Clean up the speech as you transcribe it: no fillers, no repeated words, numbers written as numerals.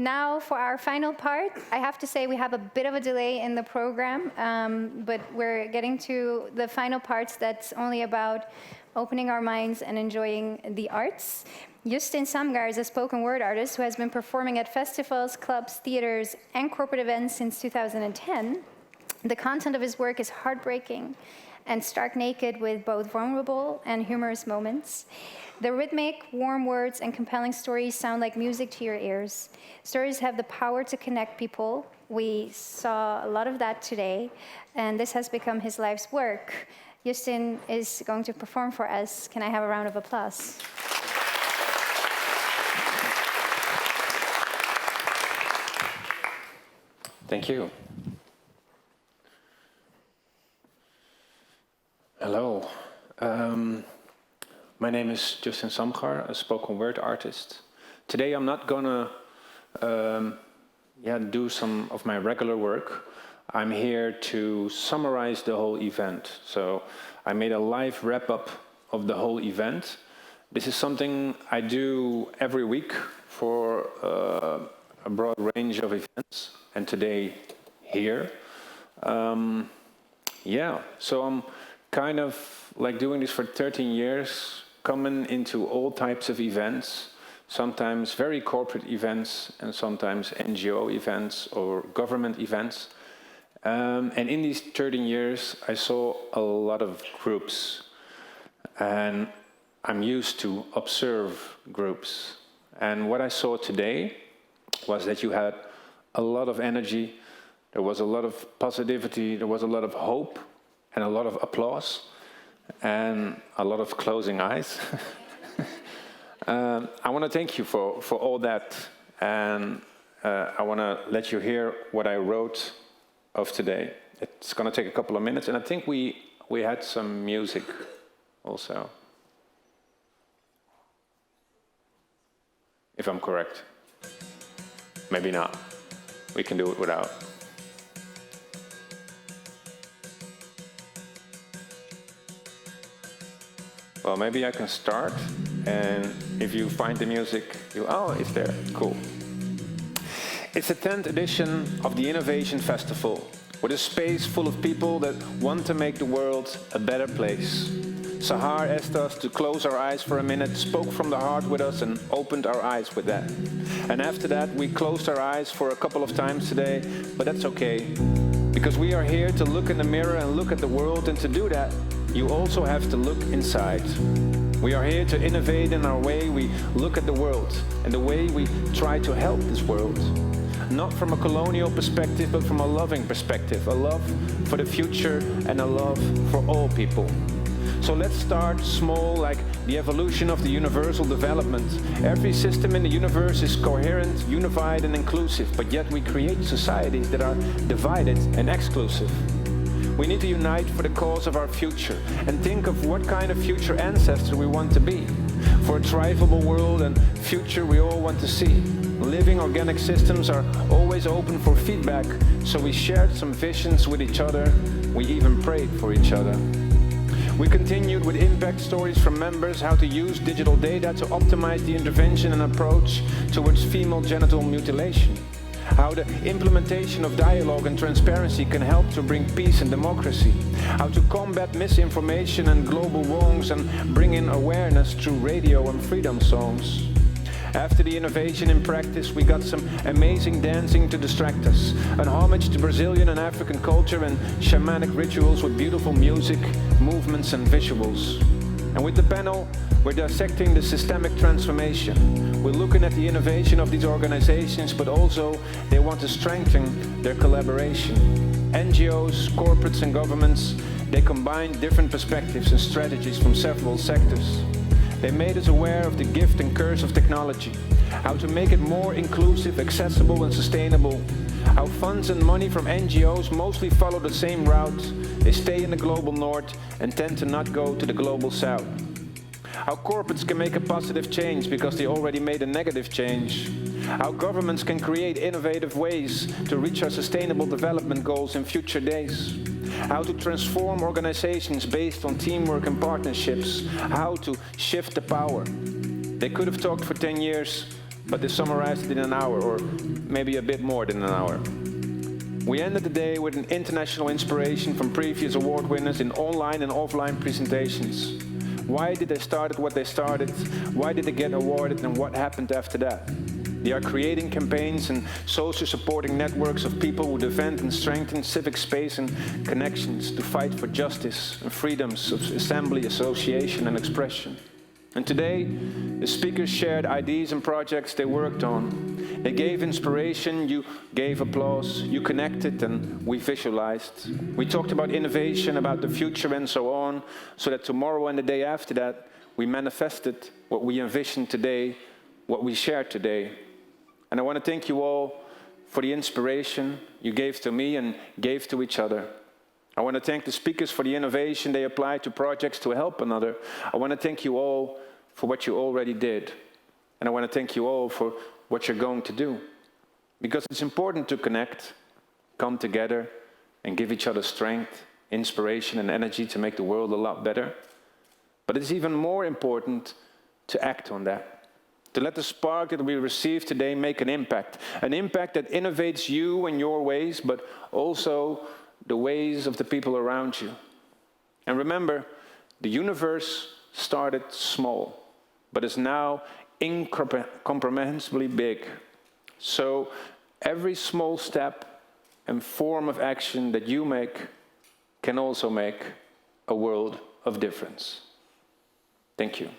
now for our final part, I have to say we have a bit of a delay in the program, but we're getting to the final parts that's only about opening our minds and enjoying the arts. Justin Samgar is a spoken word artist who has been performing at festivals, clubs, theaters, and corporate events since 2010. The content of his work is heartbreaking and stark naked with both vulnerable and humorous moments. The rhythmic, warm words and compelling stories sound like music to your ears. Stories have the power to connect people. We saw a lot of that today, and this has become his life's work. Justin is going to perform for us. Can I have a round of applause? Thank you. Hello. My name is Justin Samgar, a spoken word artist. Today I'm not gonna do some of my regular work. I'm here to summarize the whole event. So I made a live wrap-up of the whole event. This is something I do every week for a broad range of events, and today here. So I'm kind of like doing this for 13 years, coming into all types of events, sometimes very corporate events and sometimes NGO events or government events. And in these 13 years, I saw a lot of groups, and I'm used to observe groups. And what I saw today was that you had a lot of energy, there was a lot of positivity, there was a lot of hope, and a lot of applause, and a lot of closing eyes. I want to thank you for all that, and I want to let you hear what I wrote of today. It's going to take a couple of minutes, and I think we had some music also, if I'm correct. Maybe not. We can do it without. Well, maybe I can start, and if you find the music, it's there, cool. It's the 10th edition of the Innovation Festival, with a space full of people that want to make the world a better place. Sahar asked us to close our eyes for a minute, spoke from the heart with us, and opened our eyes with that. And after that, we closed our eyes for a couple of times today, but that's okay, because we are here to look in the mirror and look at the world, and to do that, you also have to look inside. We are here to innovate in our way we look at the world and the way we try to help this world. Not from a colonial perspective, but from a loving perspective, a love for the future and a love for all people. So let's start small, like the evolution of the universal development. Every system in the universe is coherent, unified and inclusive, but yet we create societies that are divided and exclusive. We need to unite for the cause of our future and think of what kind of future ancestor we want to be. For a thrivable world and future we all want to see. Living organic systems are always open for feedback, so we shared some visions with each other. We even prayed for each other. We continued with impact stories from members, how to use digital data to optimize the intervention and approach towards female genital mutilation. How the implementation of dialogue and transparency can help to bring peace and democracy. How to combat misinformation and global wrongs and bring in awareness through radio and freedom songs. After the innovation in practice, we got some amazing dancing to distract us, an homage to Brazilian and African culture and shamanic rituals with beautiful music, movements and visuals. And with the panel, we're dissecting the systemic transformation. We're looking at the innovation of these organizations, but also they want to strengthen their collaboration. NGOs, corporates and governments, they combine different perspectives and strategies from several sectors. They made us aware of the gift and curse of technology, how to make it more inclusive, accessible and sustainable, how funds and money from NGOs mostly follow the same route. They stay in the global north and tend to not go to the global south. How corporates can make a positive change because they already made a negative change. How governments can create innovative ways to reach our sustainable development goals in future days. How to transform organizations based on teamwork and partnerships. How to shift the power. They could have talked for 10 years, but they summarized it in an hour, or maybe a bit more than an hour. We ended the day with an international inspiration from previous award winners in online and offline presentations. Why did they start what they started? Why did they get awarded, and what happened after that? They are creating campaigns and social supporting networks of people who defend and strengthen civic space and connections to fight for justice and freedoms of assembly, association, and expression. And today, the speakers shared ideas and projects they worked on. They gave inspiration, you gave applause, you connected, and we visualized. We talked about innovation, about the future, and so on, so that tomorrow and the day after that, we manifested what we envisioned today, what we shared today. And I want to thank you all for the inspiration you gave to me and gave to each other. I want to thank the speakers for the innovation they applied to projects to help another. I want to thank you all for what you already did. And I want to thank you all for what you're going to do. Because it's important to connect, come together, and give each other strength, inspiration, and energy to make the world a lot better. But it's even more important to act on that. To let the spark that we receive today make an impact that innovates you and your ways, but also the ways of the people around you. And remember, the universe started small, but is now incomprehensibly big. So every small step and form of action that you make can also make a world of difference. Thank you.